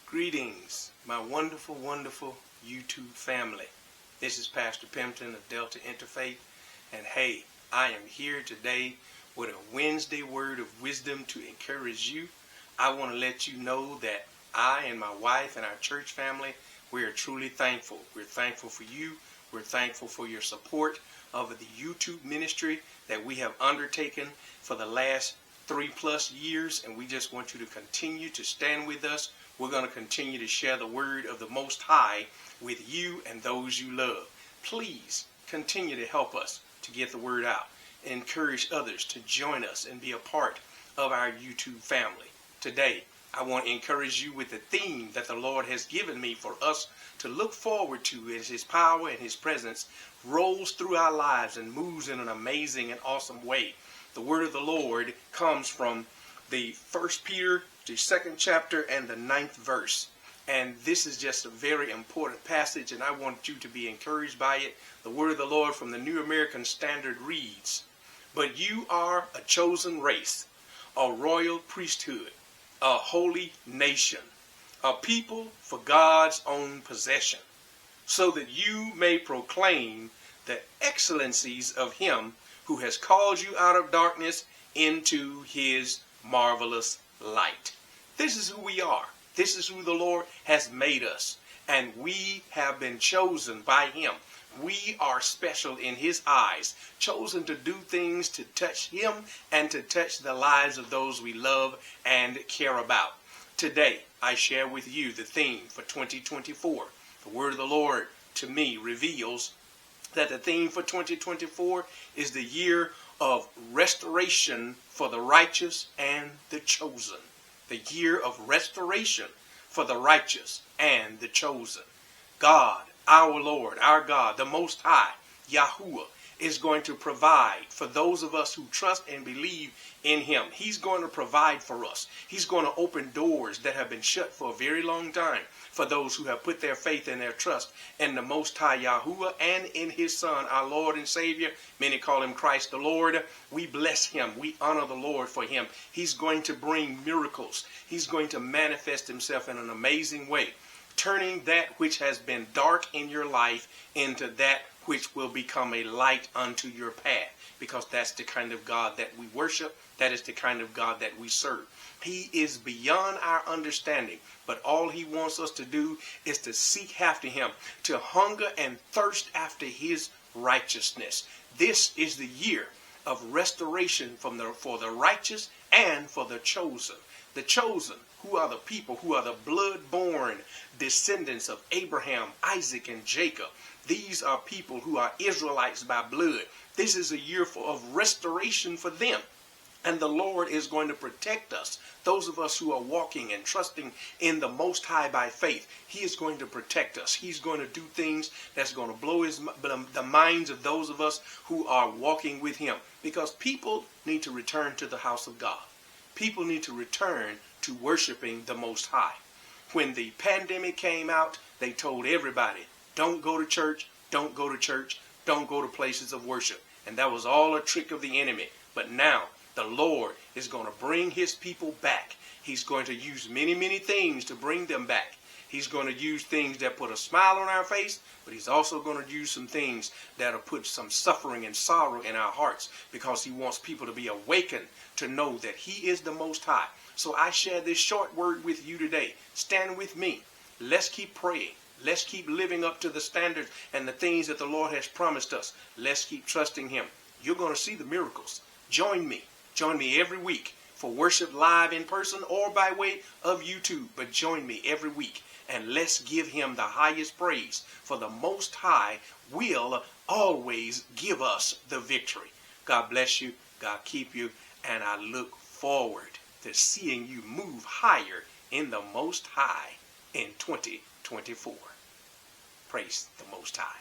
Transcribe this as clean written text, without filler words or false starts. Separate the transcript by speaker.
Speaker 1: Greetings, my wonderful, wonderful YouTube family. This is Pastor Pimpton of Delta Interfaith, and hey, I am here today with a Wednesday word of wisdom to encourage you. I want to let you know that I and my wife and our church family, we are truly thankful. We're thankful for you. We're thankful for your support of the YouTube ministry that we have undertaken for the last 3+ years, and we just want you to continue to stand with us. We're going to continue to share the word of the Most High with you and those you love. Please continue to help us to get the word out. Encourage others to join us and be a part of our YouTube family. Today, I want to encourage you with the theme that the Lord has given me for us to look forward to as His power and His presence rolls through our lives and moves in an amazing and awesome way. The word of the Lord comes from the 1 Peter, the 2nd chapter, and the 9th verse. And this is just a very important passage, and I want you to be encouraged by it. The word of the Lord from the New American Standard reads, "But you are a chosen race, a royal priesthood, a holy nation, a people for God's own possession, so that you may proclaim the excellencies of Him who has called you out of darkness into His marvelous light." This is who we are. This is who the Lord has made us. And we have been chosen by Him. We are special in His eyes, chosen to do things to touch Him and to touch the lives of those we love and care about. Today, I share with you the theme for 2024. The word of the Lord to me reveals that the theme for 2024 is the year of restoration for the righteous and the chosen. The year of restoration for the righteous and the chosen. God, our Lord, our God, the Most High, Yahuwah, is going to provide for those of us who trust and believe in Him. He's going to provide for us. He's going to open doors that have been shut for a very long time for those who have put their faith and their trust in the Most High Yahuwah and in His Son, our Lord and Savior. Many call Him Christ the Lord. We bless Him. We honor the Lord for Him. He's going to bring miracles. He's going to manifest Himself in an amazing way, turning that which has been dark in your life into that which will become a light unto your path, because that's the kind of God that we worship. That is the kind of God that we serve. He is beyond our understanding, but all He wants us to do is to seek after Him, to hunger and thirst after His righteousness. This is the year of restoration for the righteous and for the chosen. The chosen, who are the people who are the blood-born descendants of Abraham, Isaac, and Jacob. These are people who are Israelites by blood. This is a year of restoration for them. And the Lord is going to protect us, those of us who are walking and trusting in the Most High by faith. He is going to protect us. He's going to do things that's going to blow the minds of those of us who are walking with Him. Because people need to return to the house of God. People need to return to worshiping the Most High. When the pandemic came out, they told everybody, don't go to church, don't go to church, don't go to places of worship. And that was all a trick of the enemy. But now, the Lord is going to bring His people back. He's going to use many, many things to bring them back. He's going to use things that put a smile on our face, but He's also going to use some things that'll put some suffering and sorrow in our hearts, because He wants people to be awakened to know that He is the Most High. So I share this short word with you today. Stand with me. Let's keep praying. Let's keep living up to the standards and the things that the Lord has promised us. Let's keep trusting Him. You're going to see the miracles. Join me. Join me every week for worship live in person or by way of YouTube. But join me every week, and let's give Him the highest praise, for the Most High will always give us the victory. God bless you. God keep you. And I look forward to seeing you move higher in the Most High in 2024. Praise the Most High.